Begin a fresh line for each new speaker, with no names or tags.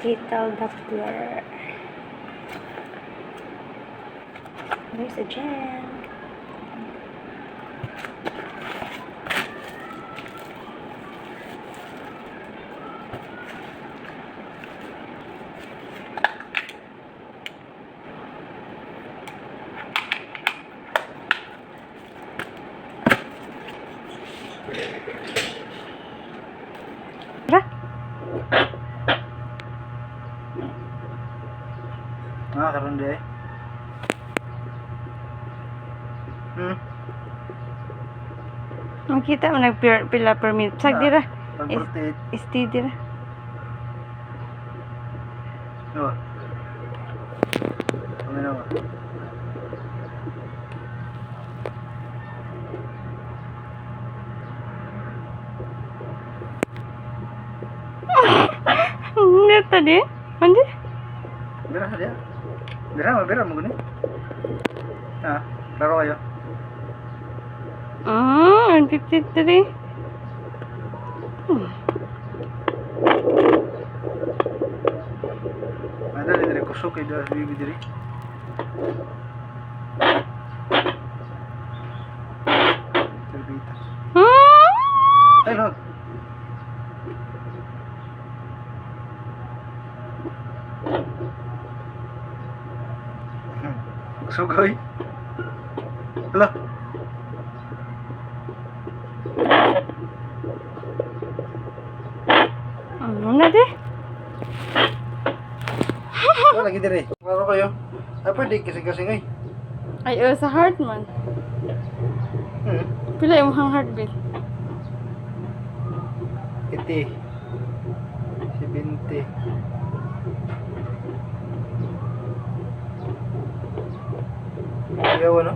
fetal Doppler. There's a gem. Tara.
Karon di.
Makita mo nagpila per minute. Sag dira.
148.
Steady dira.
Oh. Ano na ba?
Net tadi. Mandi?
Bira dia. Bira mo gani. Laro kayo.
153.
Ada dari kusuk ida bibi diri. Terbita. Ay no. Sugoy. Hala.
Ano na di?
Lagi diri. Laro kayo. Ay pwede kasi ngay.
Ay, sa heart man. Pila yung heartbeat?
80. 70. Ayaw ano?